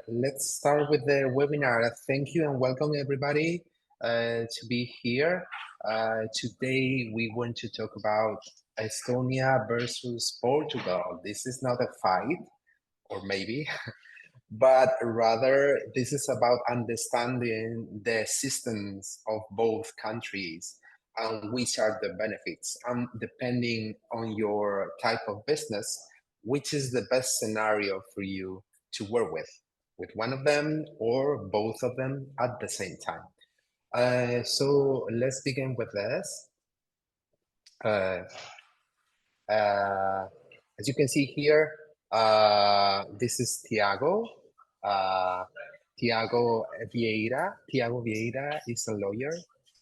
Let's start with the webinar. Thank you and welcome everybody to be here. Today we want to talk about Estonia versus Portugal. This is not a fight, or maybe, but rather this is about understanding the systems of both countries and which are the benefits. And depending on your type of business, which is the best scenario for you to work with one of them or both of them at the same time. So let's begin with this. Uh, as you can see here, this is Thiago. Thiago Vieira. Thiago Vieira is a lawyer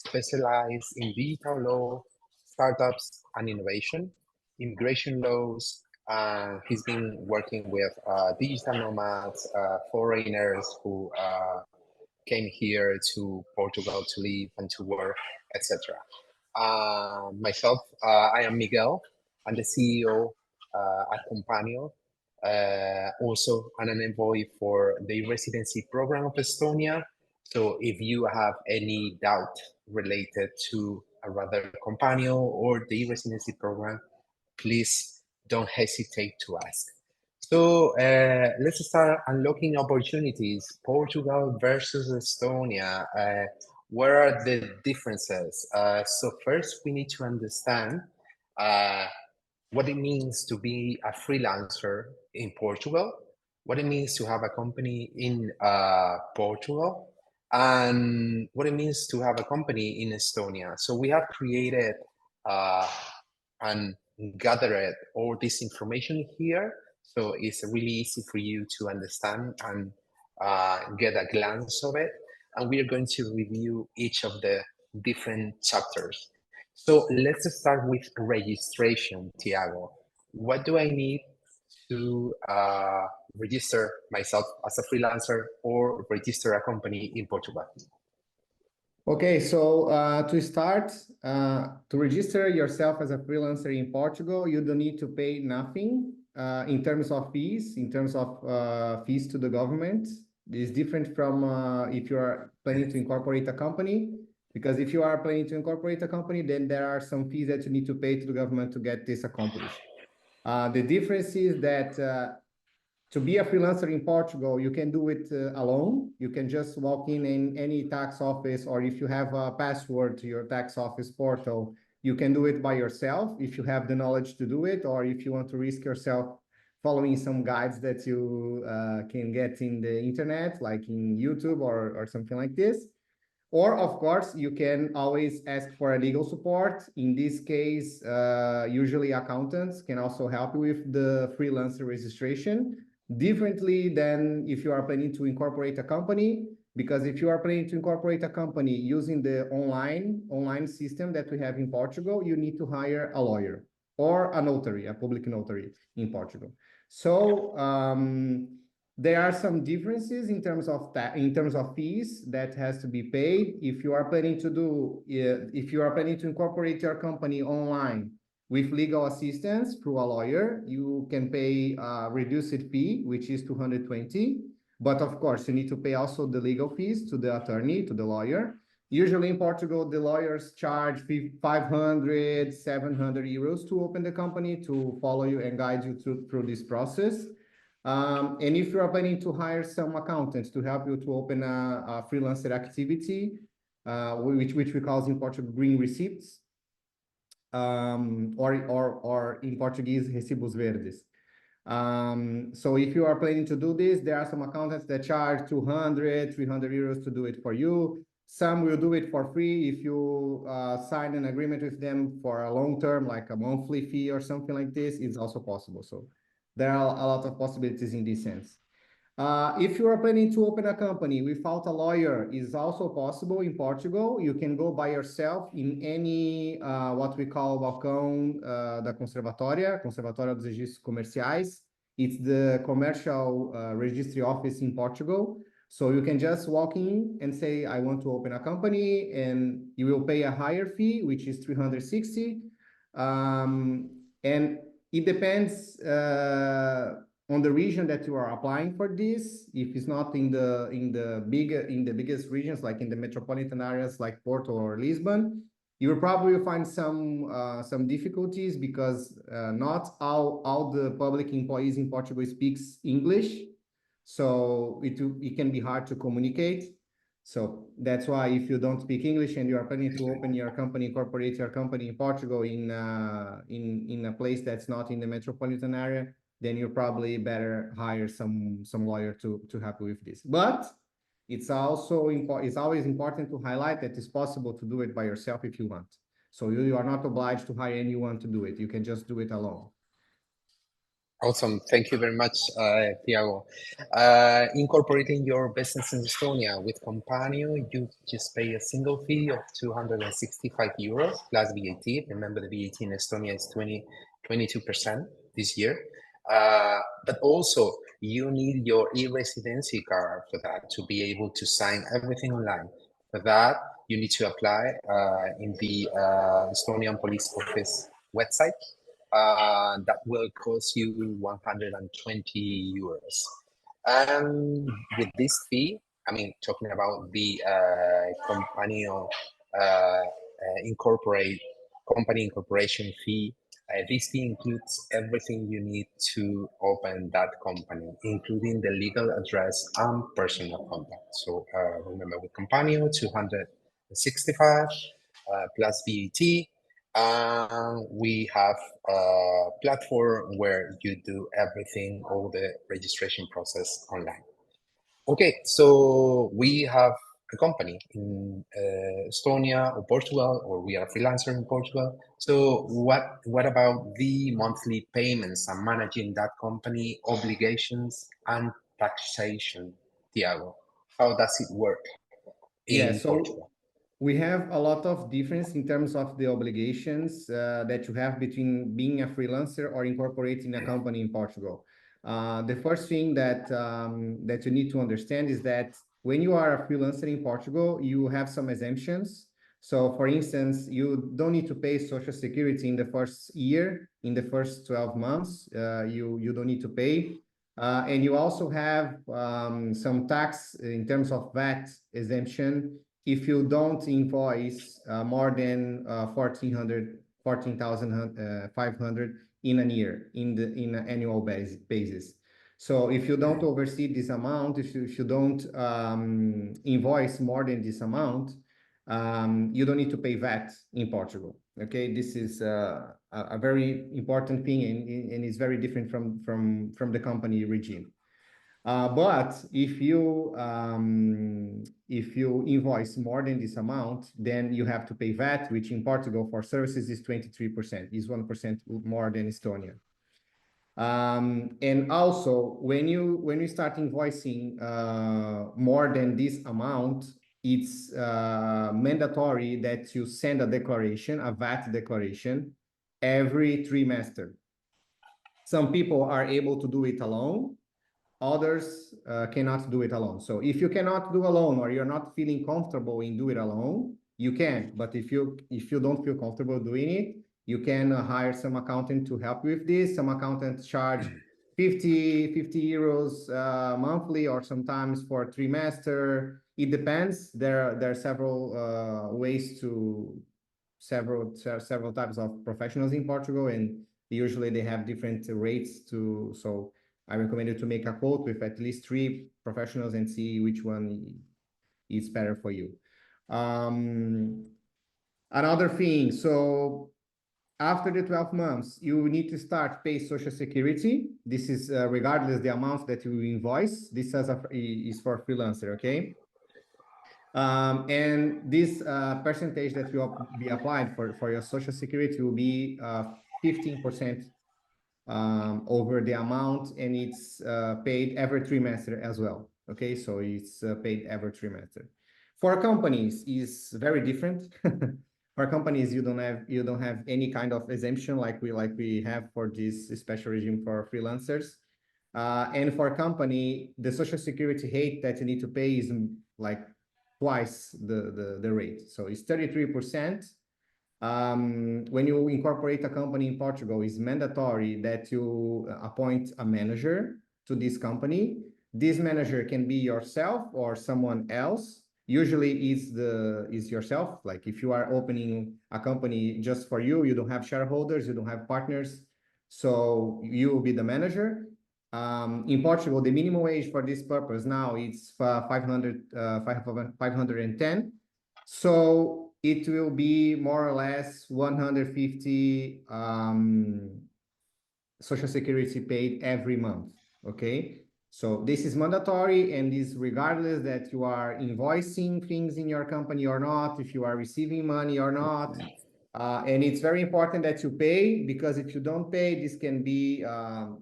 specialized in digital law, startups, and innovation, immigration laws. He's been working with digital nomads, foreigners who came here to Portugal to live and to work, etc. Myself, I am Miguel. I'm the CEO at Companio. Also, I'm an envoy for the residency program of Estonia. So if you have any doubt related to a rather Companio or the residency program, please don't hesitate to ask. So let's start unlocking opportunities. Portugal versus Estonia. What are the differences? So first, we need to understand what it means to be a freelancer in Portugal, what it means to have a company in Portugal, and what it means to have a company in Estonia. So we have created and gathered all this information here. So it's really easy for you to understand and get a glance of it. And we are going to review each of the different chapters. So let's start with registration, Thiago. What do I need to register myself as a freelancer or register a company in Portugal? Okay, so to start, to register yourself as a freelancer in Portugal, you don't need to pay nothing in terms of fees, fees to the government. It's different from if you are planning to incorporate a company, because if you are planning to incorporate a company, then there are some fees that you need to pay to the government to get this accomplished. The difference is that to be a freelancer in Portugal, you can do it alone. You can just walk in any tax office, or if you have a password to your tax office portal, you can do it by yourself if you have the knowledge to do it, or if you want to risk yourself following some guides that you can get in the internet, like in YouTube or something like this. Or, of course, you can always ask for a legal support. In this case, usually accountants can also help you with the freelancer registration, differently than if you are planning to incorporate a company. Because if you are planning to incorporate a company using the online system that we have in Portugal, you need to hire a lawyer or a notary, a public notary in Portugal. So there are some differences in terms of fees that has to be paid. If you are planning to incorporate your company online with legal assistance through a lawyer, you can pay a reduced fee, which is 220. But of course, you need to pay also the legal fees to the attorney, to the lawyer. Usually in Portugal, the lawyers charge 500, 700 euros to open the company, to follow you and guide you through this process. And if you are planning to hire some accountants to help you to open a freelancer activity, which we call in Portugal green receipts, or in Portuguese, recibos verdes. So if you are planning to do this, there are some accountants that charge 200, 300 euros to do it for you. Some will do it for free if you sign an agreement with them for a long term, like a monthly fee or something like this. It's also possible. So there are a lot of possibilities in this sense. If you are planning to open a company without a lawyer, is also possible in Portugal. You can go by yourself in any, what we call balcão da Conservatória dos Registros Comerciais. It's the commercial registry office in Portugal. So you can just walk in and say, I want to open a company, and you will pay a higher fee, which is 360. And it depends on the region that you are applying for this. If it's not in the biggest regions, like in the metropolitan areas like Porto or Lisbon, you will probably find some difficulties because not all the public employees in Portugal speaks English, so it can be hard to communicate. So that's why if you don't speak English and you are planning to open your company, incorporate your company in Portugal in a place that's not in the metropolitan area, then you probably better hire some lawyer to help you with this. But it's also it's always important to highlight that it's possible to do it by yourself if you want. So you are not obliged to hire anyone to do it. You can just do it alone. Awesome. Thank you very much, Thiago. Incorporating your business in Estonia with Companio, you just pay a single fee of 265 euros plus VAT. Remember, the VAT in Estonia is 22% this year. But also, you need your e-residency card for that to be able to sign everything online. For that, you need to apply in the Estonian Police Office website. That will cost you 120 euros. And with this fee, I mean, talking about the Companio company incorporation fee, this fee includes everything you need to open that company, including the legal address and personal contact. So remember, with Companio, 265 plus VAT. We have a platform where you do everything, all the registration process online. Okay, so we have a company in Estonia or Portugal, or we are a freelancer in Portugal. So what about the monthly payments and managing that company, obligations and taxation, Thiago? How does it work in Portugal? We have a lot of difference in terms of the obligations that you have between being a freelancer or incorporating a company in Portugal. The first thing that that you need to understand is that when you are a freelancer in Portugal, you have some exemptions. So, for instance, you don't need to pay Social Security in the first year, in the first 12 months. You don't need to pay. And you also have some tax in terms of VAT exemption if you don't invoice more than 14,500 in a year in an annual basis. So if you don't oversee this amount, if you don't invoice more than this amount, you don't need to pay VAT in Portugal. Okay, this is a very important thing, and it's very different from the company regime. But if you invoice more than this amount, then you have to pay VAT, which in Portugal for services is 23%, is 1% more than Estonia. And also, when you start invoicing more than this amount, it's mandatory that you send a declaration, a VAT declaration, every trimester. Some people are able to do it alone. Others cannot do it alone. So if you cannot do alone, or you're not feeling comfortable in doing it alone, you can. But if you don't feel comfortable doing it, you can hire some accountant to help you with this. Some accountants charge 50 euros monthly, or sometimes for a trimester. It depends. There are several ways to several types of professionals in Portugal, and usually they have different rates to. So I recommend you to make a quote with at least 3 professionals and see which one is better for you. Another thing, so after the 12 months, you need to start pay Social Security. This is regardless the amount that you invoice. This is for freelancer, okay? And this percentage that will be applied for your Social Security will be 15% over the amount, and it's paid every trimester as well. Okay, so it's paid every trimester. For companies, is very different. For companies, you don't have any kind of exemption like we have for this special regime for freelancers. And for a company, the Social Security rate that you need to pay is like twice the rate. So it's 33%. When you incorporate a company in Portugal, it's mandatory that you appoint a manager to this company. This manager can be yourself or someone else. Usually is yourself. Like if you are opening a company just for you, you don't have shareholders, you don't have partners, so you will be the manager. In Portugal, the minimum wage for this purpose now it's 510. So it will be more or less 150 Social Security paid every month. Okay. So this is mandatory and is regardless that you are invoicing things in your company or not, if you are receiving money or not. And it's very important that you pay, because if you don't pay, this can be,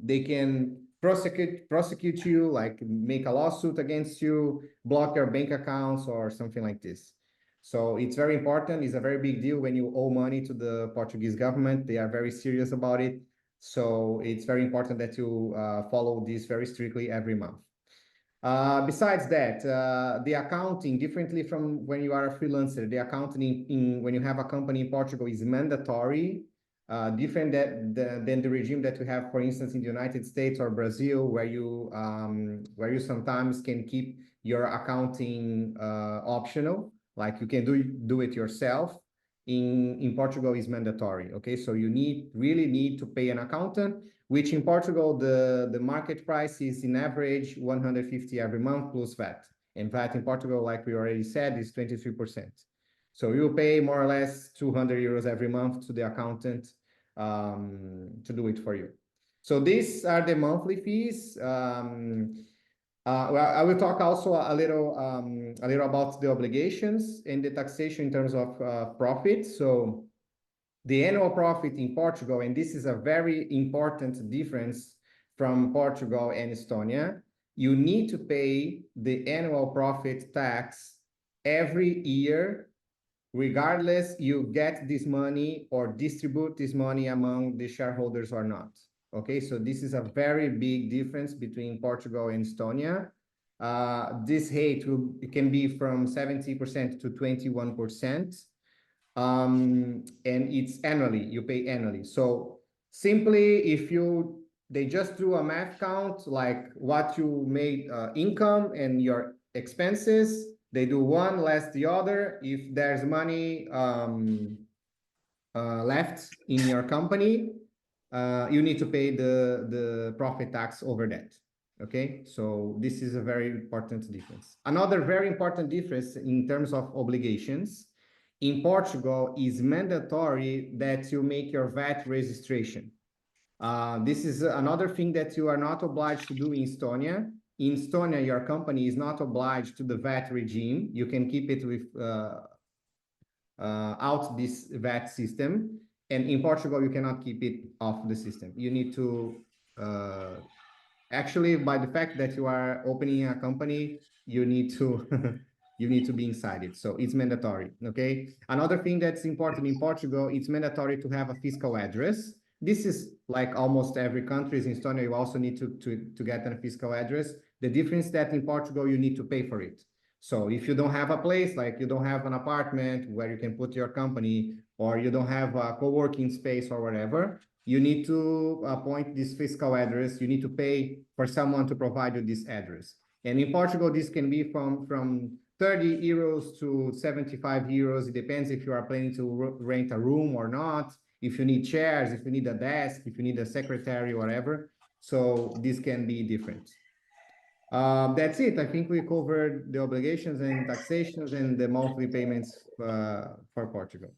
they can prosecute you, like make a lawsuit against you, block your bank accounts or something like this. So it's very important. It's a very big deal when you owe money to the Portuguese government. They are very serious about it. So it's very important that you follow this very strictly every month. Besides that, the accounting, differently from when you are a freelancer, the accounting when you have a company in Portugal is mandatory, different than the regime that we have, for instance, in the United States or Brazil, where you sometimes can keep your accounting optional, like you can do it yourself. In Portugal is mandatory. Okay, so you really need to pay an accountant, which in Portugal, the market price is in average 150 every month plus VAT. And VAT in Portugal, like we already said, is 23%. So you pay more or less 200 euros every month to the accountant to do it for you. So these are the monthly fees. Well, I will talk also a little about the obligations and the taxation in terms of profit. So the annual profit in Portugal, and this is a very important difference from Portugal and Estonia, you need to pay the annual profit tax every year, regardless you get this money or distribute this money among the shareholders or not. Okay, so this is a very big difference between Portugal and Estonia. This rate it can be from 70% to 21%. And it's annually, you pay annually. So simply, if they just do a math count, like what you made income and your expenses, they do one less the other. If there's money left in your company, you need to pay the profit tax over that. Okay, so this is a very important difference. Another very important difference in terms of obligations in Portugal is mandatory that you make your VAT registration. This is another thing that you are not obliged to do in Estonia. In Estonia, your company is not obliged to the VAT regime. You can keep it with out this VAT system. And in Portugal, you cannot keep it off the system. You need to, actually, by the fact that you are opening a company, you need to you need to be inside it. So it's mandatory. Okay. Another thing that's important in Portugal, it's mandatory to have a fiscal address. This is like almost every country. In Estonia, you also need to get a fiscal address. The difference that in Portugal, you need to pay for it. So if you don't have a place, like you don't have an apartment where you can put your company, or you don't have a co-working space or whatever, you need to appoint this fiscal address. You need to pay for someone to provide you this address. And in Portugal, this can be from 30 euros to 75 euros. It depends if you are planning to rent a room or not, if you need chairs, if you need a desk, if you need a secretary, whatever. So this can be different. That's it. I think we covered the obligations and taxations and the monthly payments for Portugal.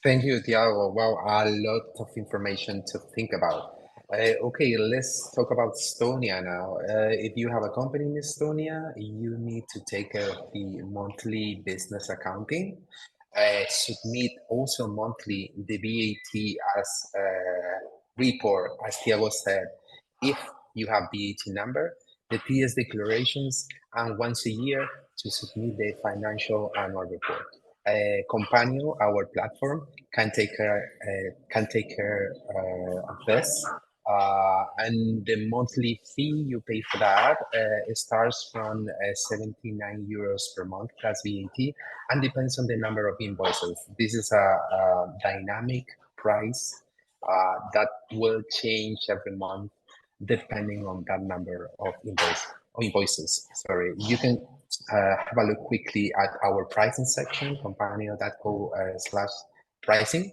Thank you, Thiago. Wow, a lot of information to think about. Okay, let's talk about Estonia now. If you have a company in Estonia, you need to take care of the monthly business accounting. Submit also monthly the VAT as report, as Thiago said, if you have VAT number, the TS declarations, and once a year to submit the financial annual report. Companio, our platform, can take care of this. And the monthly fee you pay for that it starts from 79 euros per month plus VAT, and depends on the number of invoices. This is a dynamic price that will change every month depending on that number of invoices. Sorry, you can have a look quickly at our pricing section, companio.co/pricing,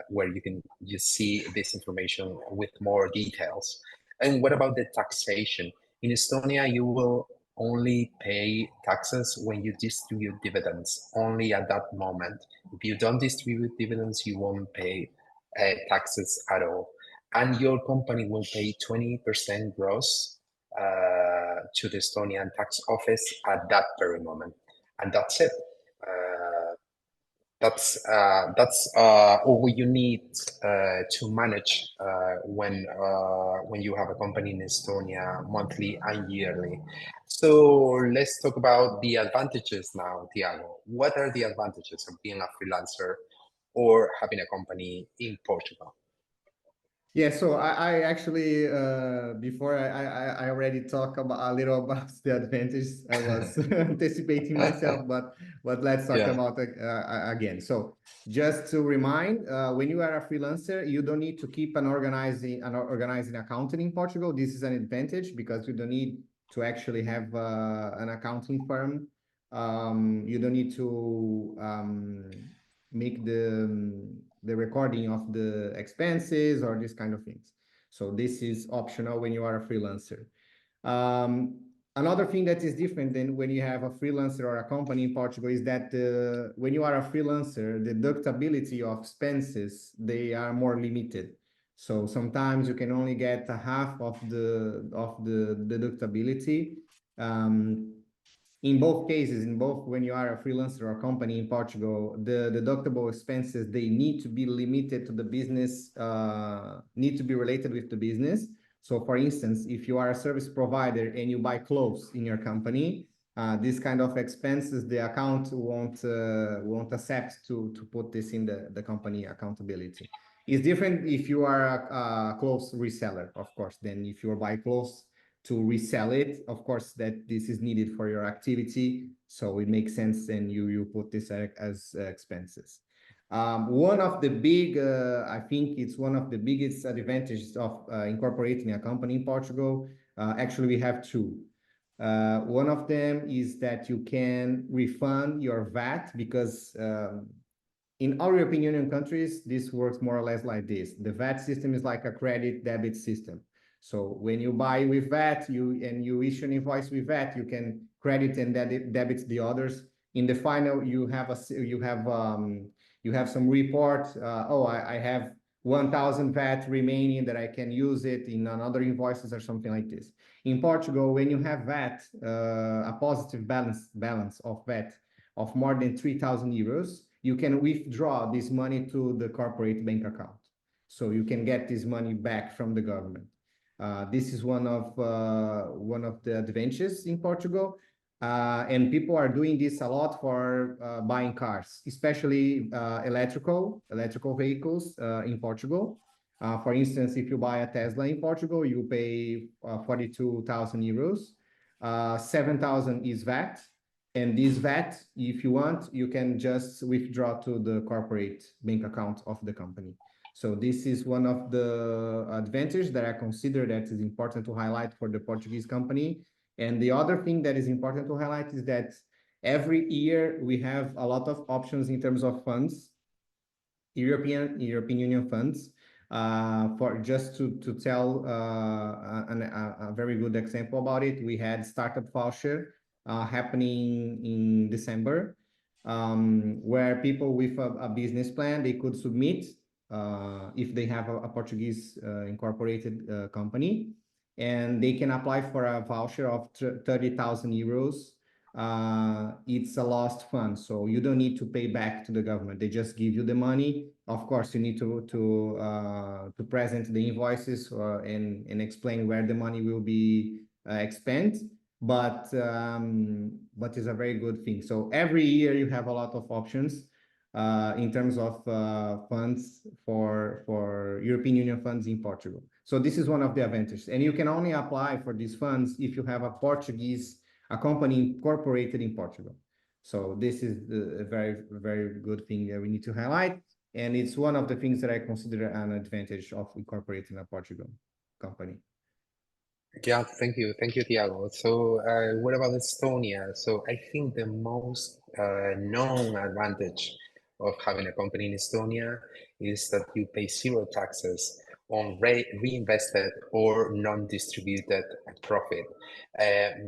where you can just see this information with more details. And what about the taxation? In Estonia, you will only pay taxes when you distribute dividends, only at that moment. If you don't distribute dividends, you won't pay taxes at all. And your company will pay 20% gross to the Estonian tax office at that very moment. And that's it. That's all you need to manage when you have a company in Estonia, monthly and yearly. So let's talk about the advantages now, Thiago. What are the advantages of being a freelancer or having a company in Portugal? Yeah, so I actually before I already talked about a little about the advantages. I was anticipating myself, but let's talk about it again. So just to remind, when you are a freelancer, you don't need to keep an organizing accountant in Portugal. This is an advantage because you don't need to actually have an accounting firm. You don't need to make the recording of the expenses or these kind of things. So this is optional when you are a freelancer. Another thing that is different than when you have a freelancer or a company in Portugal is that when you are a freelancer, the deductibility of expenses, they are more limited. So sometimes you can only get a half of the deductibility. In both cases, when you are a freelancer or a company in Portugal, the deductible expenses, they need to be limited to the business, need to be related with the business. So for instance, if you are a service provider and you buy clothes in your company, these kind of expenses, the account won't accept to put this in the company accountability. It's different if you are a clothes reseller, of course, than if you buy clothes to resell it. Of course, that this is needed for your activity, so it makes sense, and you put this as expenses. One of the big, I think it's one of the biggest advantages of incorporating a company in Portugal. Actually, we have two. One of them is that you can refund your VAT because in all European Union countries, this works more or less like this. The VAT system is like a credit debit system. So when you buy with VAT, you issue an invoice with VAT, you can credit and debit the others. In the final, you have some report. I have 1,000 VAT remaining that I can use it in another invoices or something like this. In Portugal, when you have VAT, a positive balance of VAT of more than 3,000 euros, you can withdraw this money to the corporate bank account. So you can get this money back from the government. This is one of the advantages in Portugal, and people are doing this a lot for buying cars, especially electrical vehicles in Portugal. For instance, if you buy a Tesla in Portugal, you pay 42,000 euros. 7,000 is VAT, and this VAT, if you want, you can just withdraw to the corporate bank account of the company. So this is one of the advantages that I consider that is important to highlight for the Portuguese company. And the other thing that is important to highlight is that every year we have a lot of options in terms of funds, European Union funds. For just to tell a very good example about it, we had startup voucher happening in December, where people with a business plan, they could submit if they have a Portuguese incorporated company, and they can apply for a voucher of 30,000 euros. It's a lost fund, so you don't need to pay back to the government. They just give you the money. Of course, you need to present the invoices and explain where the money will be spent. But it's a very good thing. So every year you have a lot of options in terms of funds for European Union funds in Portugal. So this is one of the advantages. And you can only apply for these funds if you have a company incorporated in Portugal. So this is a very, very good thing that we need to highlight. And it's one of the things that I consider an advantage of incorporating a Portugal company. Yeah, thank you. Thank you, Thiago. So, what about Estonia? So, I think the most known advantage of having a company in Estonia is that you pay zero taxes on reinvested or non-distributed profit,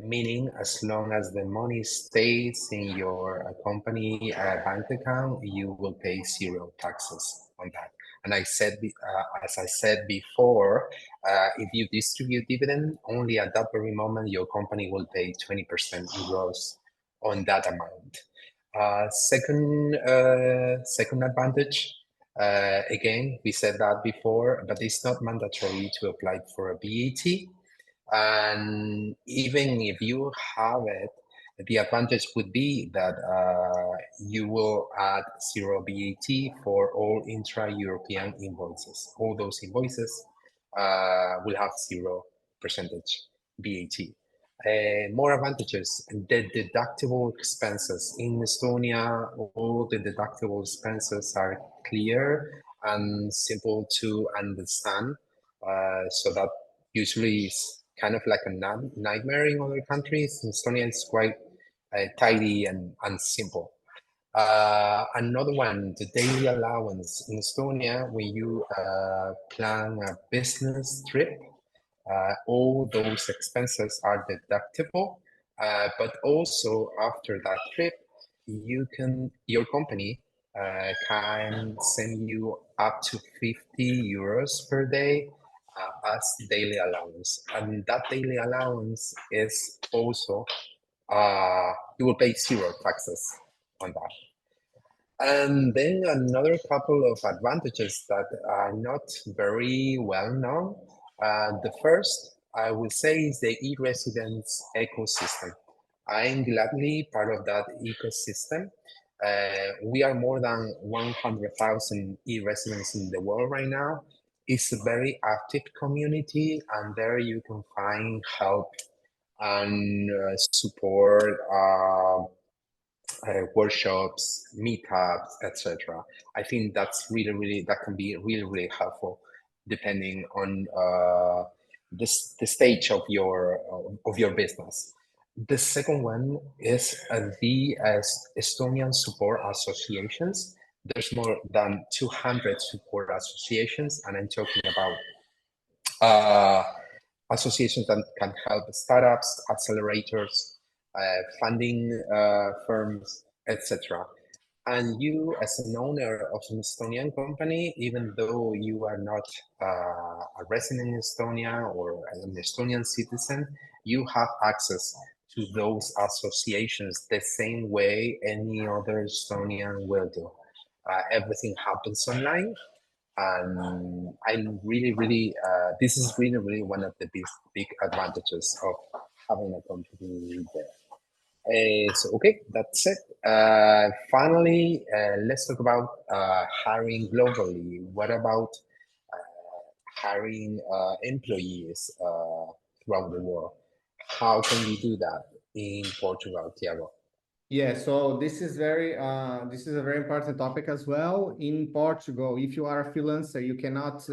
meaning as long as the money stays in your company bank account, you will pay zero taxes on that. And as I said before, if you distribute dividend, only at that very moment, your company will pay 20% gross on that amount. Second advantage, again, we said that before, but it's not mandatory to apply for a VAT. And even if you have it, the advantage would be that you will add zero VAT for all intra-European invoices. All those invoices will have 0% VAT. More advantages, the deductible expenses. In Estonia, all the deductible expenses are clear and simple to understand. So that usually is kind of like a nightmare in other countries. In Estonia, it's quite tidy and simple. Another one, the daily allowance. In Estonia, when you plan a business trip, all those expenses are deductible, but also after that trip, your company can send you up to 50 euros per day as daily allowance. And that daily allowance is also, you will pay zero taxes on that. And then another couple of advantages that are not very well known. The first, I would say, is the e-residence ecosystem. I'm gladly part of that ecosystem. We are more than 100,000 e-residents in the world right now. It's a very active community, and there you can find help and support. Workshops, meetups, etc. I think that's that can be really helpful depending on the stage of your business. The second one is the Estonian support associations. There's more than 200 support associations, and I'm talking about uh, associations that can help startups, accelerators, funding firms, etc. And you, as an owner of an Estonian company, even though you are not a resident in Estonia or an Estonian citizen, you have access to those associations the same way any other Estonian will do. Everything happens online, and I'm this is really one of the big advantages of having a company there. So okay, that's it. Finally, let's talk about hiring globally. What about hiring employees throughout the world? How can we do that in Portugal, Thiago? Yeah, so this is a very important topic as well. In Portugal, if you are a freelancer, you cannot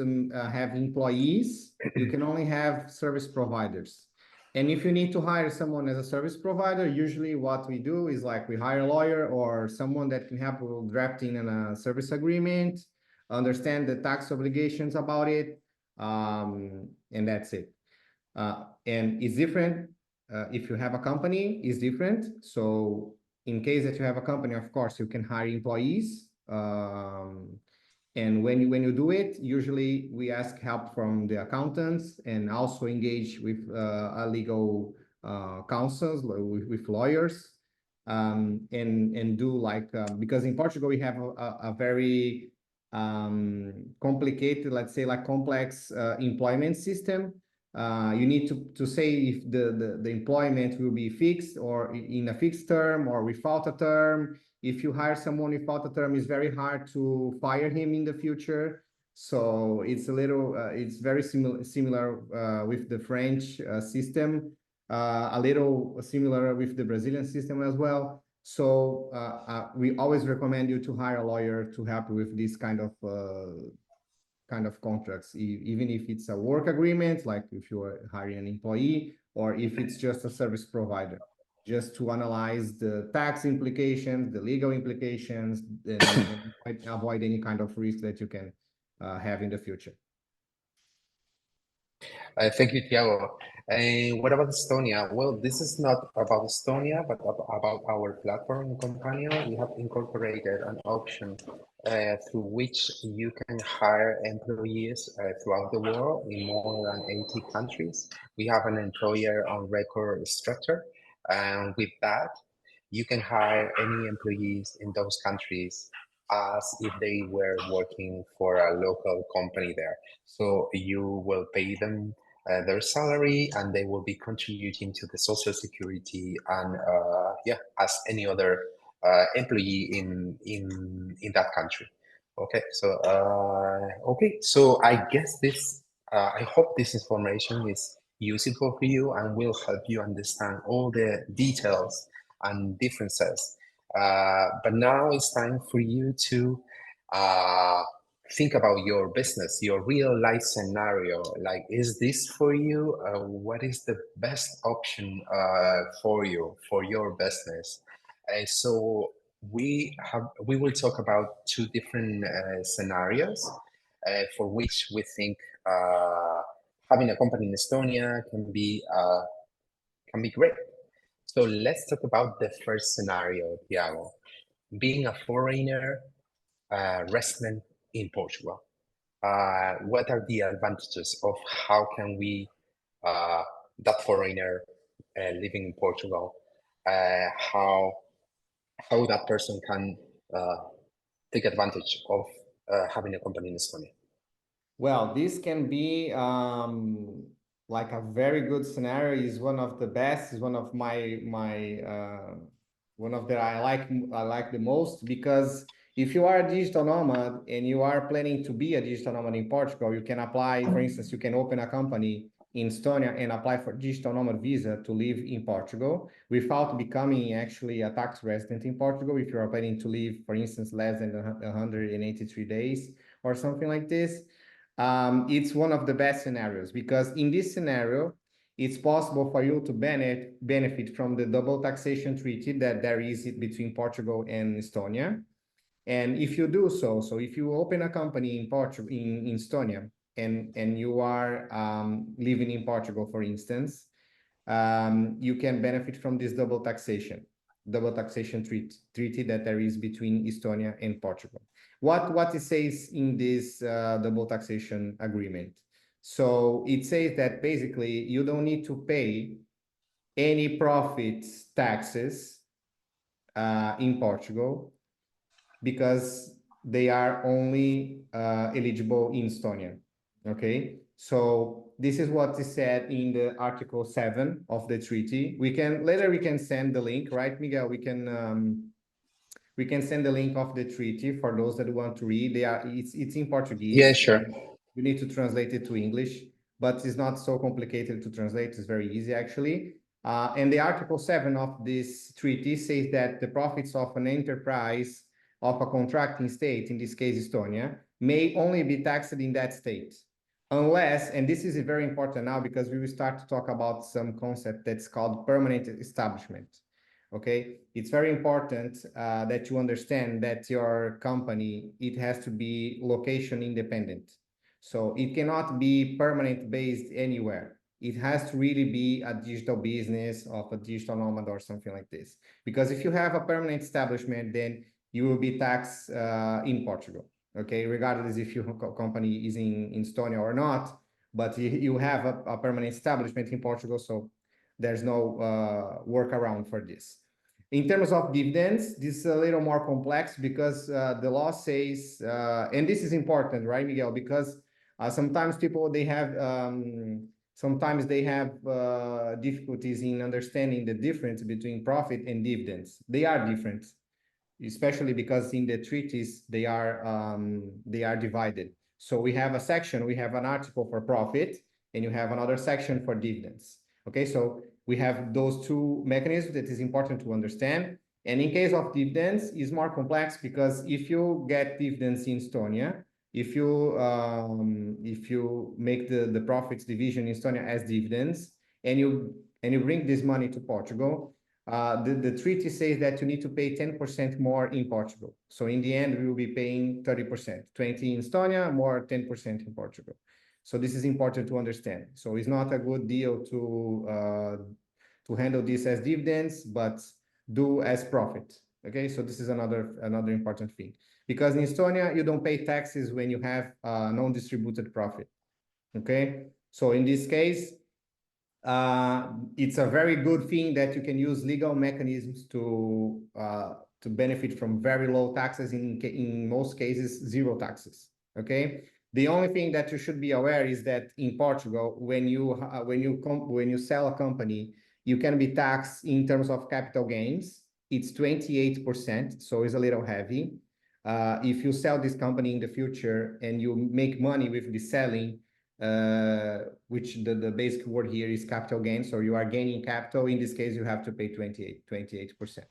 have employees. You can only have service providers. And if you need to hire someone as a service provider, usually what we do is like we hire a lawyer or someone that can help with drafting a service agreement, understand the tax obligations about it, and that's it. And it's different. If you have a company, it's different. So in case that you have a company, of course, you can hire employees. And when you do it, usually we ask help from the accountants and also engage with a legal counsels, with lawyers, and do like, because in Portugal, we have a very complicated, let's say like complex employment system. You need to say if the employment will be fixed or in a fixed term or without a term. If you hire someone without a term, it's very hard to fire him in the future. So it's a little, it's very similar with the French system, a little similar with the Brazilian system as well. So we always recommend you to hire a lawyer to help you with this kind of contracts, even if it's a work agreement, like if you are hiring an employee, or if it's just a service provider, just to analyze the tax implications, the legal implications, and avoid any kind of risk that you can have in the future. Thank you, Thiago. And what about Estonia? Well, this is not about Estonia, but about our platform, Companio. We have incorporated an option through which you can hire employees throughout the world in more than 80 countries. We have an employer on record structure, and with that, you can hire any employees in those countries as if they were working for a local company there. So you will pay them their salary, and they will be contributing to the social security and yeah, as any other employee in that country. Okay, so I guess this I hope this information is useful for you and will help you understand all the details and differences. But now it's time for you to uh, think about your business, your real life scenario. Like, is this for you? What is the best option for you, for your business? So we will talk about two different scenarios for which we think having a company in Estonia can be great. So let's talk about the first scenario, Thiago. Being a foreigner resident in Portugal. What are the advantages of how can we, that foreigner living in Portugal, how that person can take advantage of having a company in Estonia? Well, this can be like a very good scenario. Is one of the best. Is one of one of that I like the most, because if you are a digital nomad and you are planning to be a digital nomad in Portugal, you can apply. For instance, you can open a company in Estonia and apply for digital nomad visa to live in Portugal without becoming actually a tax resident in Portugal. If you are planning to live, for instance, less than 183 days or something like this. It's one of the best scenarios, because in this scenario, it's possible for you to benefit from the double taxation treaty that there is between Portugal and Estonia. And if you do so, if you open a company in Portugal, in Estonia, and you are living in Portugal, for instance, you can benefit from this double taxation treaty that there is between Estonia and Portugal. What it says in this double taxation agreement? So it says that basically you don't need to pay any profits taxes in Portugal, because they are only eligible in Estonia. Okay, so this is what is said in the Article 7 of the treaty. We can send the link, right, Miguel? We can send the link of the treaty for those that want to read. It's in Portuguese. Yeah, sure. You need to translate it to English, but it's not so complicated to translate. It's very easy, actually. And the Article 7 of this treaty says that the profits of an enterprise of a contracting state, in this case Estonia, may only be taxed in that state, unless, and this is very important now because we will start to talk about some concept that's called permanent establishment. Okay, it's very important that you understand that your company, it has to be location independent. So it cannot be permanent based anywhere. It has to really be a digital business of a digital nomad or something like this. Because if you have a permanent establishment, then you will be taxed in Portugal. Okay, regardless if your company is in Estonia or not, but you have a permanent establishment in Portugal, so there's no workaround for this. In terms of dividends, this is a little more complex because the law says, and this is important, right, Miguel? Because sometimes people, they have difficulties in understanding the difference between profit and dividends. They are different, especially because in the treaties they are divided. So we have a section, we have an article for profit, and you have another section for dividends. Okay, so we have those two mechanisms that is important to understand. And in case of dividends, it's more complex because if you get dividends in Estonia, if you make the profits division in Estonia as dividends, and you bring this money to Portugal, the treaty says that you need to pay 10% more in Portugal. So in the end, we will be paying 30%, 20 in Estonia, more 10% in Portugal. So this is important to understand. So it's not a good deal to handle this as dividends, but do as profit. Okay, so this is another important thing. Because in Estonia, you don't pay taxes when you have non-distributed profit. Okay, so in this case, it's a very good thing that you can use legal mechanisms to benefit from very low taxes, in most cases, zero taxes. Okay. The only thing that you should be aware is that in Portugal, when you sell a company, you can be taxed in terms of capital gains. It's 28%, so it's a little heavy. If you sell this company in the future and you make money with the selling, which the basic word here is capital gain. So you are gaining capital. In this case, you have to pay 28%.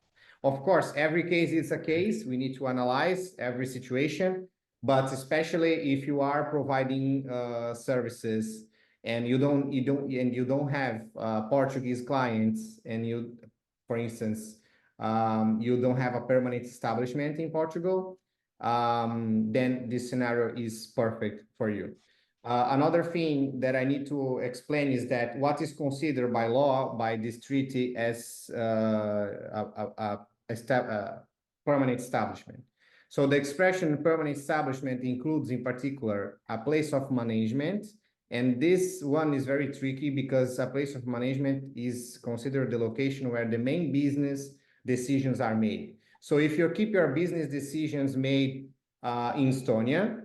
Of course, every case is a case. We need to analyze every situation, but especially if you are providing services and you don't have Portuguese clients, and you, for instance, you don't have a permanent establishment in Portugal, then this scenario is perfect for you. Another thing that I need to explain is that what is considered by law, by this treaty, as a permanent establishment. So the expression permanent establishment includes in particular a place of management. And this one is very tricky because a place of management is considered the location where the main business decisions are made. So if you keep your business decisions made in Estonia,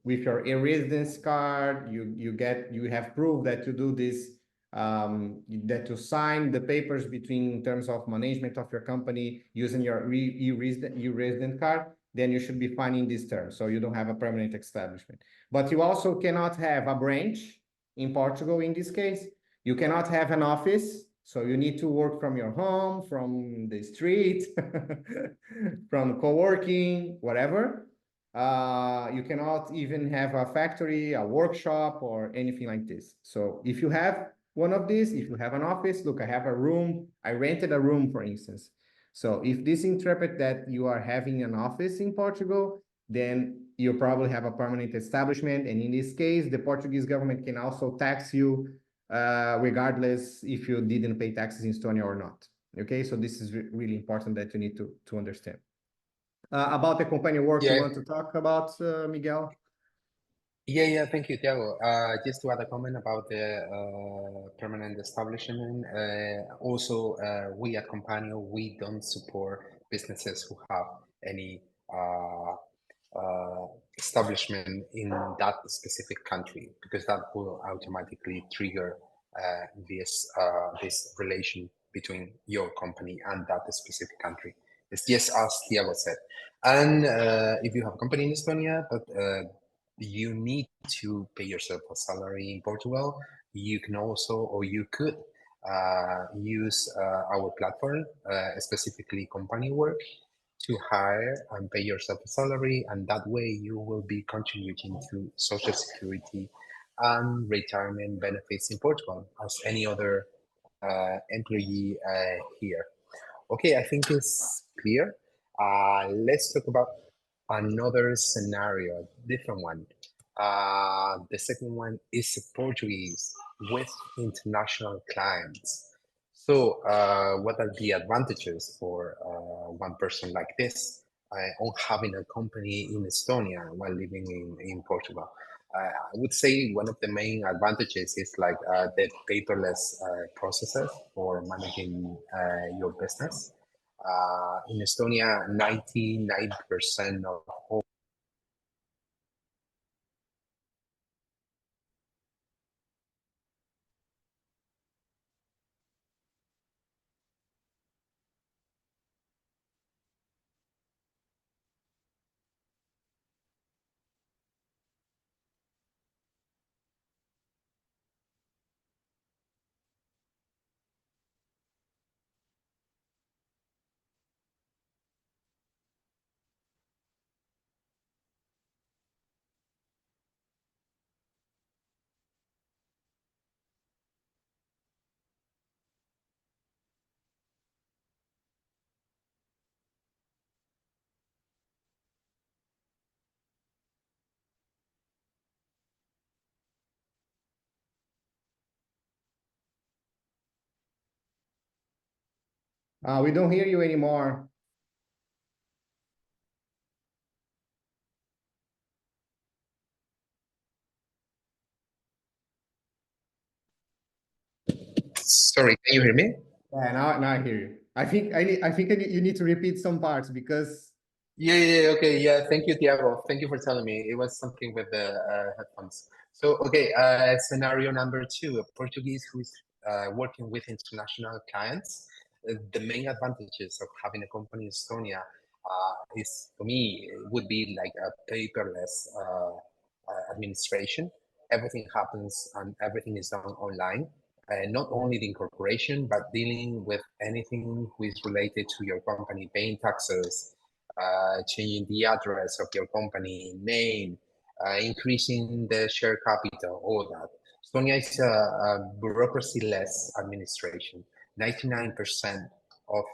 with your e-residence card, you have proof that you do this, that you sign the papers in terms of management of your company using your e-resident card, then you should be fine in this term. So you don't have a permanent establishment. But you also cannot have a branch in Portugal in this case. You cannot have an office. So you need to work from your home, from the street, from co-working, whatever. You cannot even have a factory, a workshop, or anything like this. So if you have one of these, if you have an office, look, I have a room, I rented a room, for instance. So if this interpret that you are having an office in Portugal, then you probably have a permanent establishment. And in this case, the Portuguese government can also tax you regardless if you didn't pay taxes in Estonia or not. Okay, so this is really important that you need to understand. About the company work, you want to talk about, Miguel? Yeah, thank you, Thiago. Just to add a comment about the permanent establishment. Also, we at Companio, we don't support businesses who have any establishment in that specific country, because that will automatically trigger this relation between your company and that specific country. It's just as Thiago said. And if you have a company in Estonia, but you need to pay yourself a salary in Portugal, you can also, or you could use our platform, specifically Company Work, to hire and pay yourself a salary, and that way you will be contributing to social security and retirement benefits in Portugal as any other employee here. Okay, I think it's clear. Let's talk about another scenario, different one. The second one is Portuguese with international clients. So, what are the advantages for one person like this on having a company in Estonia while living in Portugal? I would say one of the main advantages is like the paperless processes for managing your business. In Estonia, 99% of all We don't hear you anymore. Sorry, can you hear me? Yeah, now I hear you. I think you need to repeat some parts because Okay, yeah. Thank you, Thiago. Thank you for telling me. It was something with the headphones. So, okay, scenario number two, a Portuguese who is working with international clients. The main advantages of having a company in Estonia is, for me, it would be like a paperless administration. Everything happens and everything is done online. Not only the incorporation, but dealing with anything which is related to your company, paying taxes, changing the address of your company name, increasing the share capital, all that. Estonia is a bureaucracy-less administration. 99% of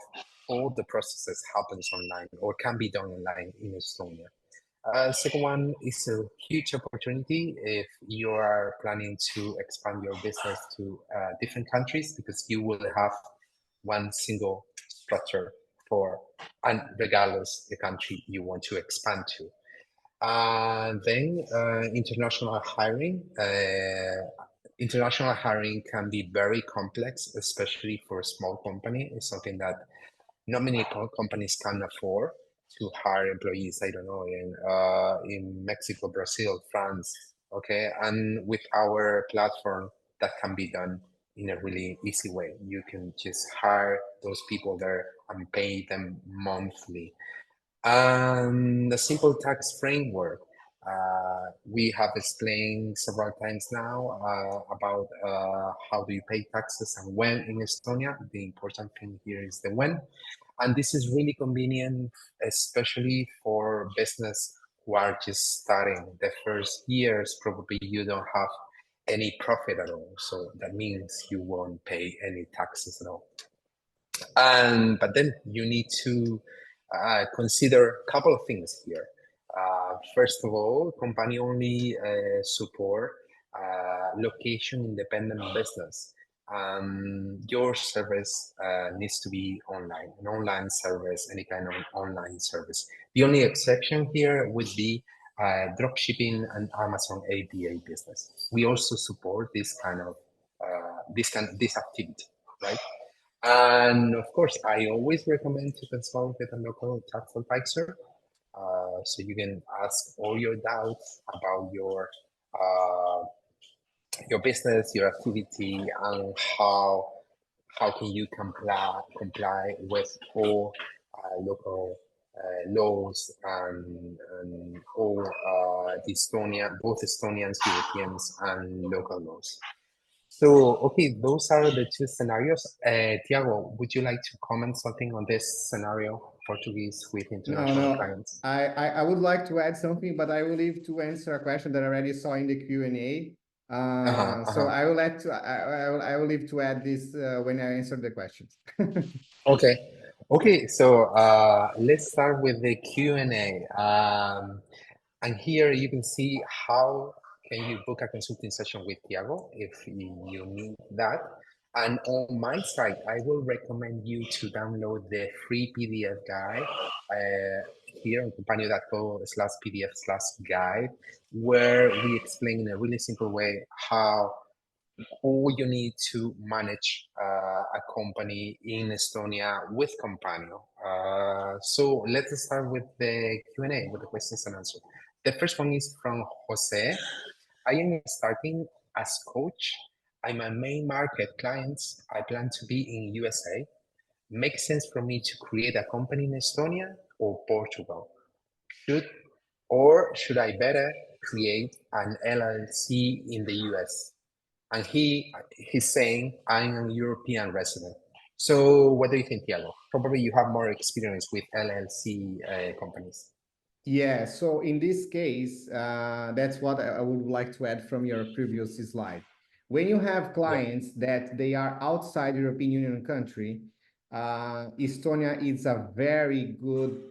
all the processes happens online or can be done online in Estonia. Second one is a huge opportunity if you are planning to expand your business to different countries because you will have one single structure for, and regardless the country you want to expand to. Then international hiring. International hiring can be very complex, especially for a small company. It's something that not many companies can afford to hire employees. I don't know, in Mexico, Brazil, France. Okay, and with our platform, that can be done in a really easy way. You can just hire those people there and pay them monthly. The simple tax framework. We have explained several times now about how do you pay taxes and when in Estonia. The important thing here is the when. And this is really convenient, especially for business who are just starting. The first years, probably you don't have any profit at all. So that means you won't pay any taxes at all. But then you need to consider a couple of things here. First of all, company only support location independent business. Your service needs to be online, an online service, any kind of online service. The only exception here would be dropshipping and Amazon APA business. We also support this kind of this activity, right? And of course, I always recommend to consult with a local tax advisor so you can ask all your doubts about your business, your activity, and how can you comply with all local laws and all the Estonia, both Estonians, Europeans, and local laws. So, okay, those are the two scenarios. Thiago, would you like to comment something on this scenario, Portuguese with international no. clients? I would like to add something, but I will leave to answer a question that I already saw in the Q&A. So I will I will leave to add this when I answer the questions. Okay. Okay, so let's start with the Q&A. And here you can see how can you book a consulting session with Thiago if you need that. And on my side, I will recommend you to download the free PDF guide here on companio.co/PDF/guide, where we explain in a really simple way how you need to manage a company in Estonia with Companio. So let's start with the Q&A, with the questions and answers. The first one is from Jose. I am starting as coach. I'm a main market clients. I plan to be in USA. Makes sense for me to create a company in Estonia or Portugal? Should I better create an LLC in the US? And he's saying I'm a European resident. So what do you think, Thiago? Probably you have more experience with LLC companies. Yeah, so in this case, that's what I would like to add from your previous slide. When you have clients that they are outside European Union country, Estonia is a very good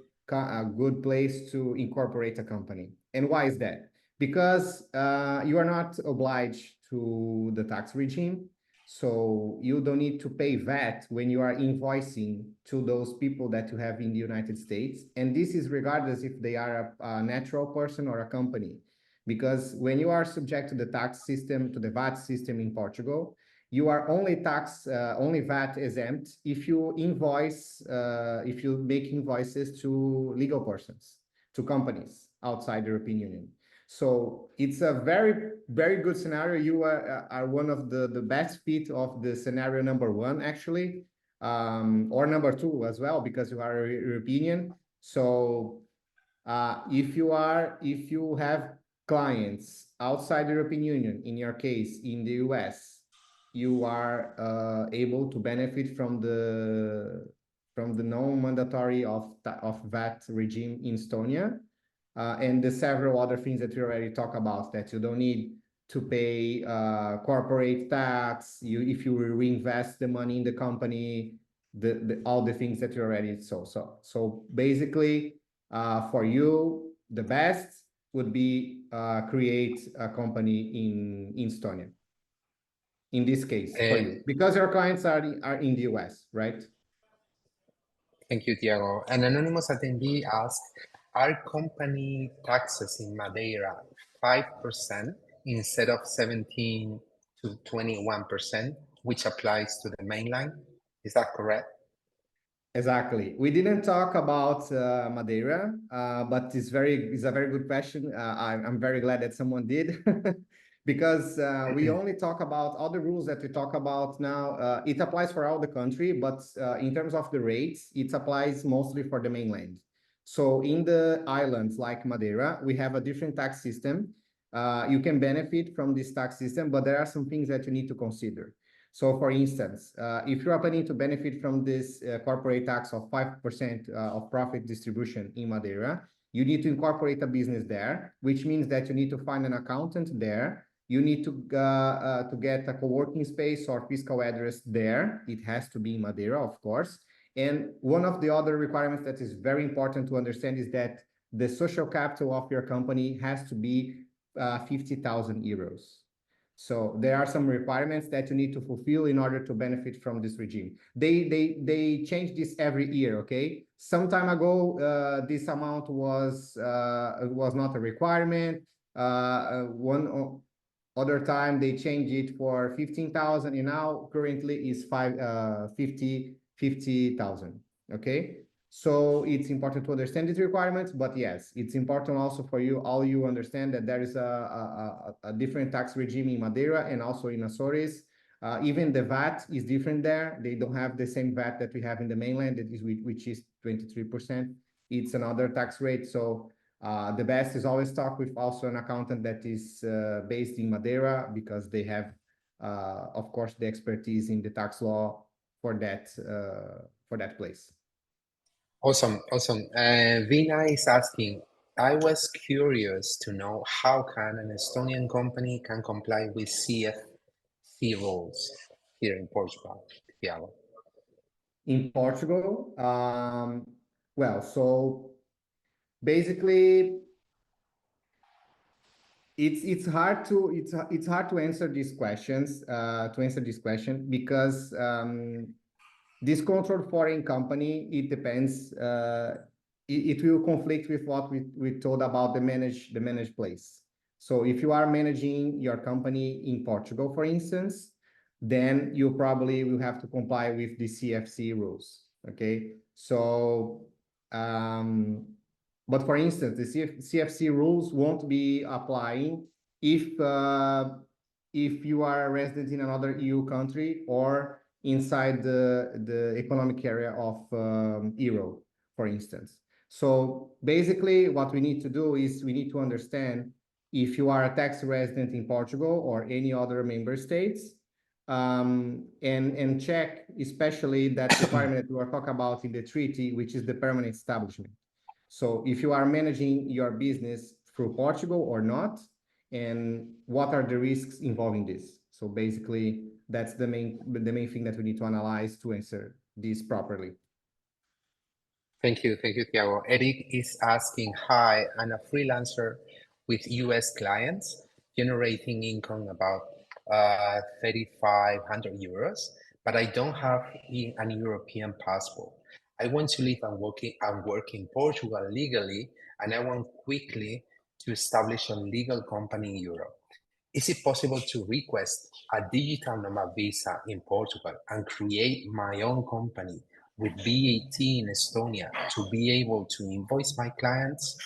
place to incorporate a company. And why is that? Because you are not obliged to the tax regime. So you don't need to pay VAT when you are invoicing to those people that you have in the United States. And this is regardless if they are a natural person or a company. Because when you are subject to the tax system, to the VAT system in Portugal, you are only only VAT exempt if you invoice, if you make invoices to legal persons, to companies outside the European Union. So it's a very, very good scenario. You are one of the best fit of the scenario number one, actually, or number two as well, because you are a European. So if you have clients outside the European Union, in your case, in the US, you are able to benefit from the non-mandatory of VAT regime in Estonia, and the several other things that we already talked about, that you don't need to pay corporate tax, if you reinvest the money in the company, all the things that you already saw. So basically, for you, the best would be create a company in Estonia. In this case, for you, because your clients are in the US, right? Thank you, Thiago. An anonymous attendee asked, are company taxes in Madeira 5% instead of 17 to 21%, which applies to the mainland? Is that correct? Exactly. We didn't talk about Madeira, but it's a very good question. I'm very glad that someone did, because we only talk about all the rules that we talk about now. It applies for all the country, but in terms of the rates, it applies mostly for the mainland. So in the islands like Madeira, we have a different tax system. You can benefit from this tax system, but there are some things that you need to consider. So for instance, if you are planning to benefit from this corporate tax of 5% of profit distribution in Madeira, you need to incorporate a business there, which means that you need to find an accountant there. You need to get a co-working space or fiscal address there. It has to be in Madeira, of course. And one of the other requirements that is very important to understand is that the social capital of your company has to be 50,000 euros. So there are some requirements that you need to fulfill in order to benefit from this regime. They change this every year, okay? Some time ago, this amount was not a requirement. One other time they changed it for 15,000, and now currently is 50,000, okay? So it's important to understand these requirements, but yes, it's important also for you, all you understand that there is a different tax regime in Madeira and also in Azores. Even the VAT is different there. They don't have the same VAT that we have in the mainland, which is 23%. It's another tax rate. So the best is always talk with also an accountant that is based in Madeira, because they have, of course, the expertise in the tax law for that place. Awesome, awesome. Vina is asking, I was curious to know how can an Estonian company can comply with CFC rules here in Portugal, Thiago? In Portugal, well, so basically, it's hard to answer these questions because this controlled foreign company, it depends. It will conflict with what we told about the managed place. So if you are managing your company in Portugal, for instance, then you probably will have to comply with the CFC rules. Okay, so but for instance, the CFC rules won't be applying if you are a resident in another EU country or inside the economic area of Euro, for instance. So basically, what we need to do is we need to understand if you are a tax resident in Portugal or any other member states, and check especially that requirement we are talking about in the treaty, which is the permanent establishment. So if you are managing your business through Portugal or not, and what are the risks involving this? So basically, that's the main thing that we need to analyze to answer this properly. Thank you, Thiago. Eric is asking, hi, I'm a freelancer with US clients generating income about 3,500 euros, but I don't have an European passport. I want to live and work in Portugal legally, and I want quickly to establish a legal company in Europe. Is it possible to request a digital nomad visa in Portugal and create my own company with VAT in Estonia to be able to invoice my clients?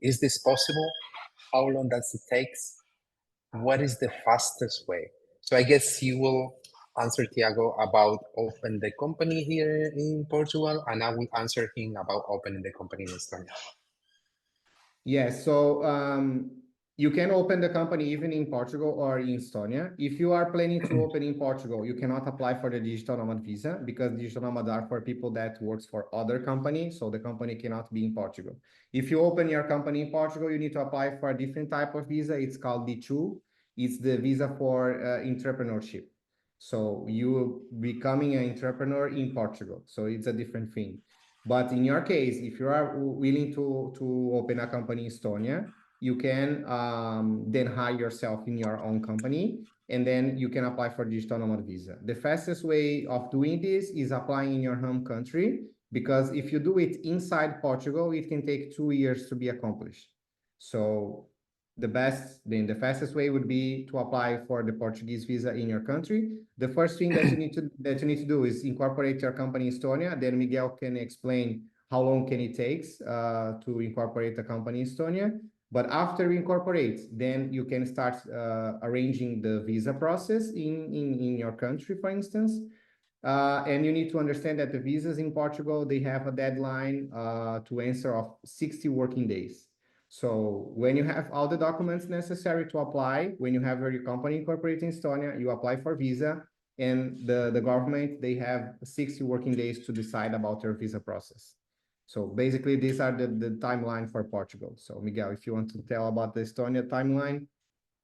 Is this possible? How long does it take? What is the fastest way? So I guess you will answer Thiago about open the company here in Portugal, and I will answer him about opening the company in Estonia. Yes, so you can open the company even in Portugal or in Estonia. If you are planning to open in Portugal, you cannot apply for the digital nomad visa because digital nomad are for people that works for other companies, so the company cannot be in Portugal. If you open your company in Portugal, you need to apply for a different type of visa. It's called D2. It's the visa for entrepreneurship. So you becoming an entrepreneur in Portugal. So it's a different thing. But in your case, if you are willing to open a company in Estonia, you can then hire yourself in your own company, and then you can apply for digital nomad visa. The fastest way of doing this is applying in your home country, because if you do it inside Portugal, it can take 2 years to be accomplished. So the fastest way would be to apply for the Portuguese visa in your country. The first thing that you need to do is incorporate your company in Estonia. Then Miguel can explain how long can it takes to incorporate a company in Estonia. But after you incorporate, then you can start arranging the visa process in your country, for instance. And you need to understand that the visas in Portugal, they have a deadline to answer of 60 working days. So when you have all the documents necessary to apply, when you have your company incorporated in Estonia, you apply for visa, and the government, they have 60 working days to decide about your visa process. So basically, these are the timeline for Portugal. So Miguel, if you want to tell about the Estonia timeline.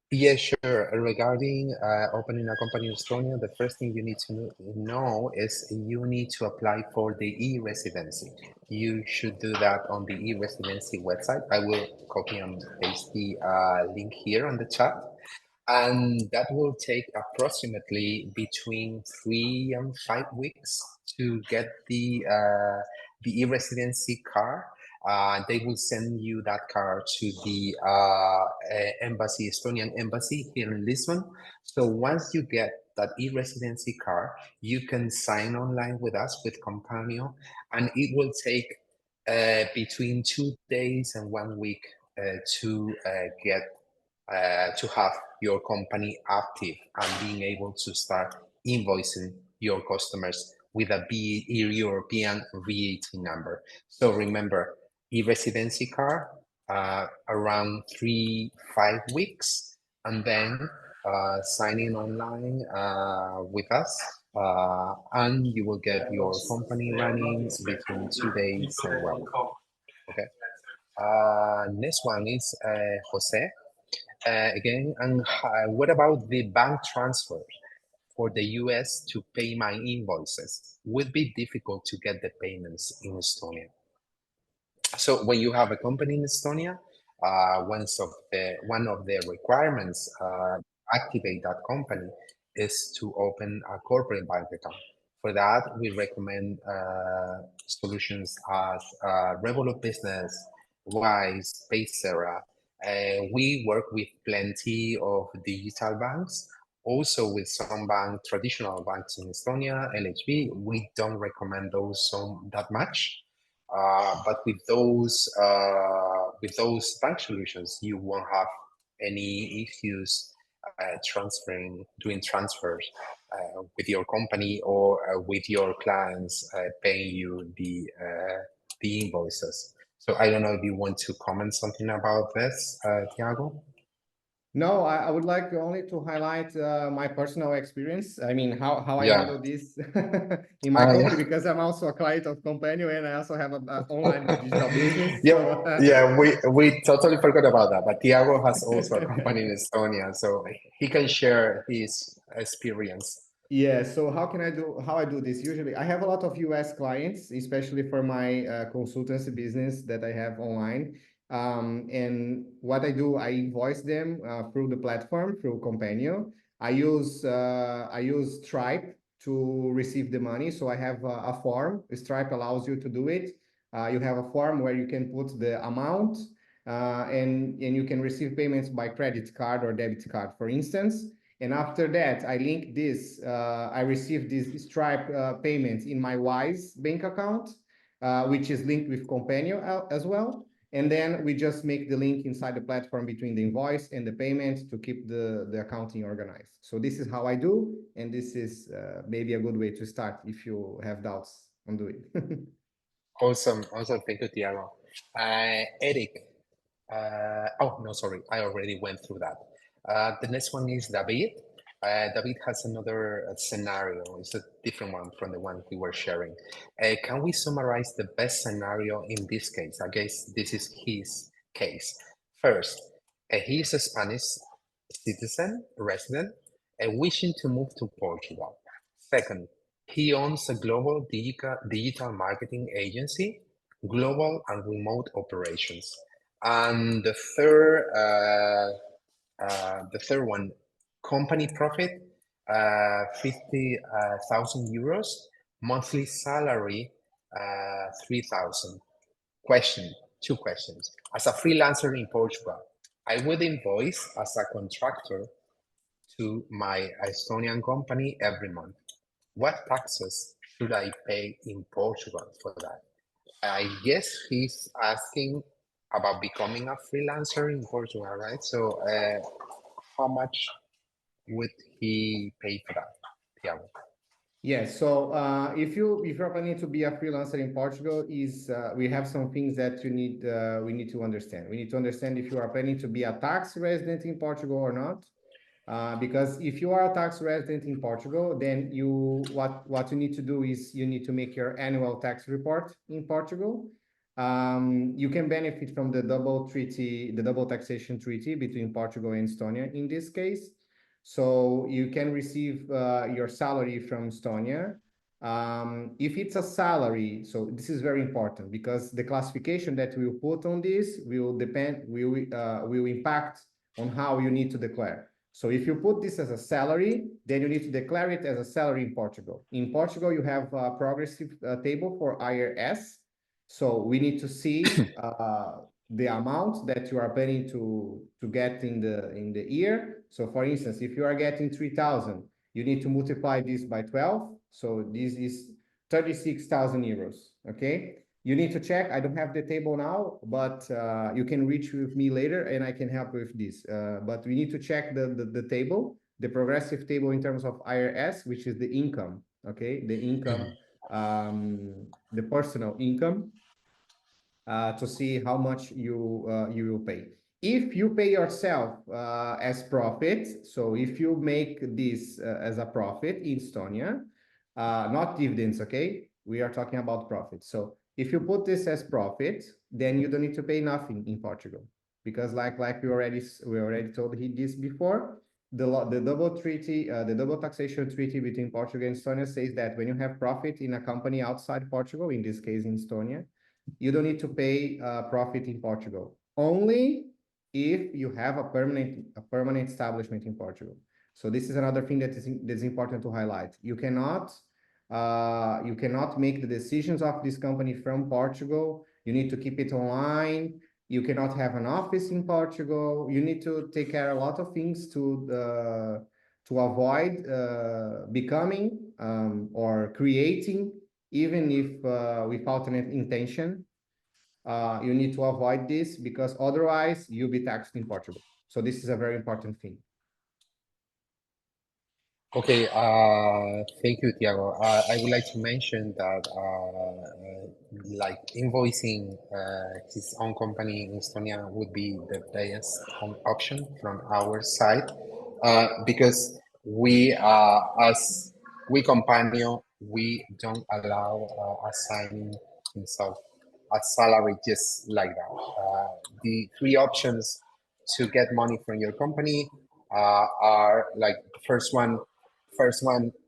Yeah, sure. Regarding opening a company in Estonia, the first thing you need to know is you need to apply for the e-residency. You should do that on the e-residency website. I will copy and paste the link here on the chat. And that will take approximately between 3 and 5 weeks to get the e-residency card. They will send you that card to the embassy, Estonian embassy here in Lisbon. So once you get that e-residency card, you can sign online with us, with Companio, and it will take between 2 days and 1 week to get to have your company active and being able to start invoicing your customers with a European VAT number. So remember, e-residency card around 3-5 weeks, and then signing online with us, and you will get your company running between 2 days and 1 week. Okay. Next one is Jose. Again, and what about the bank transfer for the US to pay my invoices? Would be difficult to get the payments in Estonia. So when you have a company in Estonia, one of the requirements activate that company is to open a corporate bank account. For that, we recommend solutions as Revolut Business, Wise, Paysera. We work with plenty of digital banks, also with some traditional banks in Estonia, LHB. We don't recommend those that much. But with those bank solutions, you won't have any issues doing transfers with your company or with your clients paying you the invoices. So I don't know if you want to comment something about this, Thiago. No, I would like only to highlight my personal experience. I mean, how I handle this in my company, because I'm also a client of Companio, and I also have an online digital business. Yeah, So, yeah, we totally forgot about that. But Thiago has also a company in Estonia, so he can share his experience. Yeah, so how I do this? Usually I have a lot of US clients, especially for my consultancy business that I have online. And what I do, I invoice them through the platform, through Companio. I use Stripe to receive the money. So I have a form. Stripe allows you to do it. You have a form where you can put the amount, and you can receive payments by credit card or debit card, for instance. And after that, I link this. I receive this Stripe payments in my Wise bank account, which is linked with Companio as well. And then we just make the link inside the platform between the invoice and the payment to keep the accounting organized. So this is how I do, and this is maybe a good way to start if you have doubts on doing. Awesome. Thank you, Thiago. Eric. Oh, no, sorry. I already went through that. The next one is David. David has another scenario. It's a different one from the one we were sharing. Can we summarize the best scenario in this case? I guess this is his case. First, he is a Spanish citizen, resident, wishing to move to Portugal. Second, he owns a global digital marketing agency, global and remote operations. And the third one, company profit, 50,000 euros, monthly salary, 3,000. Question, two questions. As a freelancer in Portugal, I would invoice as a contractor to my Estonian company every month. What taxes should I pay in Portugal for that? I guess he's asking about becoming a freelancer in Portugal, right? So how much would he pay for that, Thiago? Yes. So if you're planning to be a freelancer in Portugal, we have some things that we need to understand. We need to understand if you are planning to be a tax resident in Portugal or not. Because if you are a tax resident in Portugal, then what you need to do is you need to make your annual tax report in Portugal. You can benefit from the double taxation treaty between Portugal and Estonia in this case. So you can receive your salary from Estonia. If it's a salary, so this is very important because the classification that we will put on this will impact on how you need to declare. So if you put this as a salary, then you need to declare it as a salary in Portugal. In Portugal, you have a progressive table for IRS. So we need to see the amount that you are planning to get in the year. So for instance, if you are getting 3,000, you need to multiply this by 12. So this is 36,000 euros, okay? You need to check. I don't have the table now, but you can reach with me later and I can help with this. But we need to check the table, the progressive table in terms of IRS, which is the income, okay? The income, the personal income, to see how much you will pay. If you pay yourself as profit, so if you make this as a profit in Estonia, not dividends, okay? We are talking about profit. So if you put this as profit, then you don't need to pay nothing in Portugal, because like we already told this before. The double taxation treaty between Portugal and Estonia says that when you have profit in a company outside Portugal, in this case in Estonia, you don't need to pay profit in Portugal, only if you have a permanent establishment in Portugal. So this is another thing that is important to highlight. You cannot make the decisions of this company from Portugal. You need to keep it online. You cannot have an office in Portugal. You need to take care of a lot of things to avoid becoming or creating, even if without an intention. You need to avoid this because otherwise you'll be taxed in Portugal. So this is a very important thing. Okay, thank you, Thiago. I would like to mention that like invoicing his own company in Estonia would be the best option from our side because we, as we Companio, we don't allow assigning himself a salary just like that. The three options to get money from your company are like the first one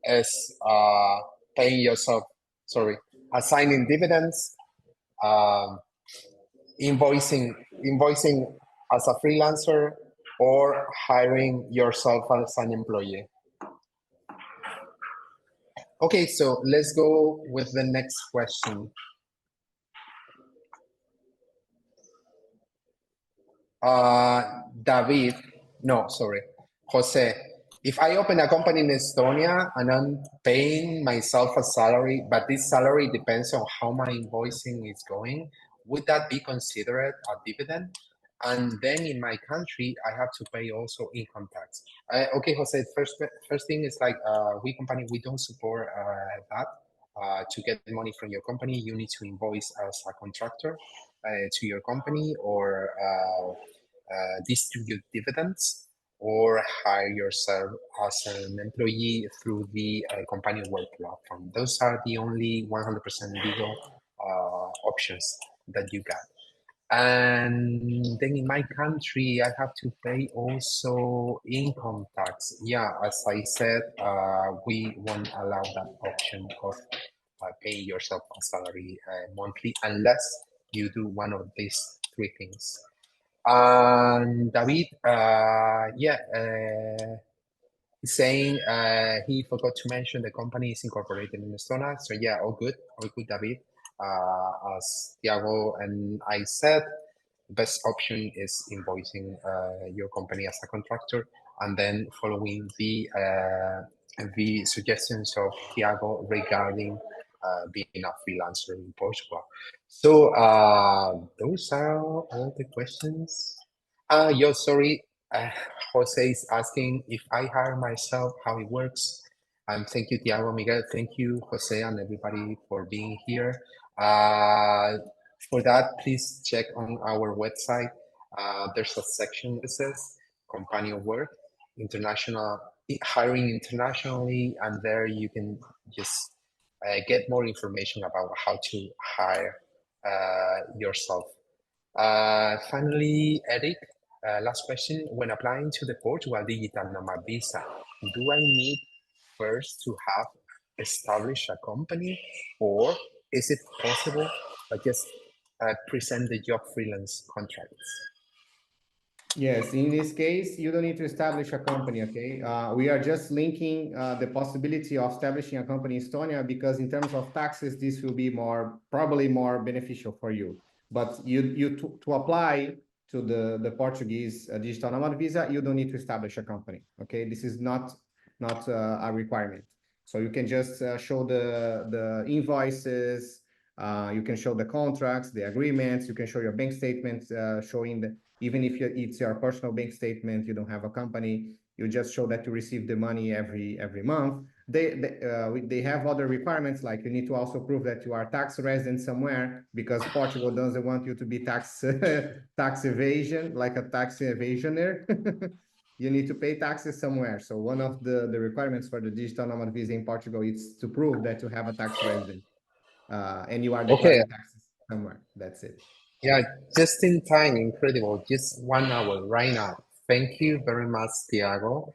is paying yourself, sorry, assigning dividends, um, invoicing as a freelancer, or hiring yourself as an employee? Okay, so let's go with the next question. David, no, sorry, Jose. If I open a company in Estonia and I'm paying myself a salary, but this salary depends on how my invoicing is going, would that be considered a dividend? And then in my country, I have to pay also income tax. Okay, Jose, first thing is like we company, we don't support that. To get money from your company, you need to invoice as a contractor to your company or distribute dividends or hire yourself as an employee through the Companio work platform. Those are the only 100% legal options that you got. And then in my country, I have to pay also income tax. Yeah, as I said, we won't allow that option of paying yourself a salary monthly unless you do one of these three things. And David, he's saying he forgot to mention the company is incorporated in Estonia. So yeah, all good, David. As Thiago and I said, the best option is invoicing your company as a contractor, and then following the suggestions of Thiago regarding being a freelancer in Portugal. So those are all the questions. Sorry, Jose is asking if I hire myself, how it works. And thank you, Thiago, Miguel. Thank you, Jose, and everybody for being here. For that, please check on our website. There's a section that says Companio Work, international hiring internationally, and there you can just get more information about how to hire yourself. Finally, Eric, last question. When applying to the Portugal Digital Nomad Visa, do I need first to have established a company, or is it possible I just present the job freelance contracts? Yes, in this case, you don't need to establish a company, okay? We are just linking the possibility of establishing a company in Estonia because in terms of taxes, this will be probably more beneficial for you. But to apply to the Portuguese digital nomad visa, you don't need to establish a company, okay? This is not a requirement. So you can just show the invoices, you can show the contracts, the agreements, you can show your bank statements showing even if it's your personal bank statement, you don't have a company, you just show that you receive the money every month. They have other requirements, like you need to also prove that you are tax resident somewhere, because Portugal doesn't want you to be tax evasion, like a tax evasioner. You need to pay taxes somewhere. So one of the requirements for the digital nomad visa in Portugal is to prove that you have a tax resident and you are declaring taxes somewhere. That's it. Yeah, just in time, incredible. Just 1 hour right now. Thank you very much, Thiago.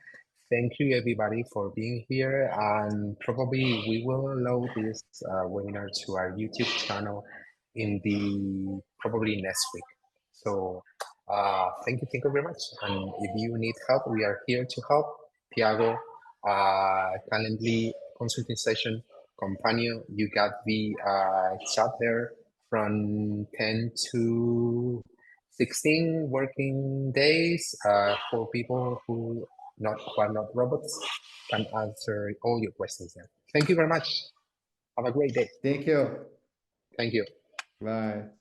Thank you, everybody, for being here. And probably we will load this webinar to our YouTube channel in the probably next week. So thank you very much. And if you need help, we are here to help. Thiago, Calendly consulting session, Companio, you got the chat there from 10 to 16 working days for people who are not robots can answer all your questions there. Thank you very much. Have a great day. Thank you. Thank you. Bye.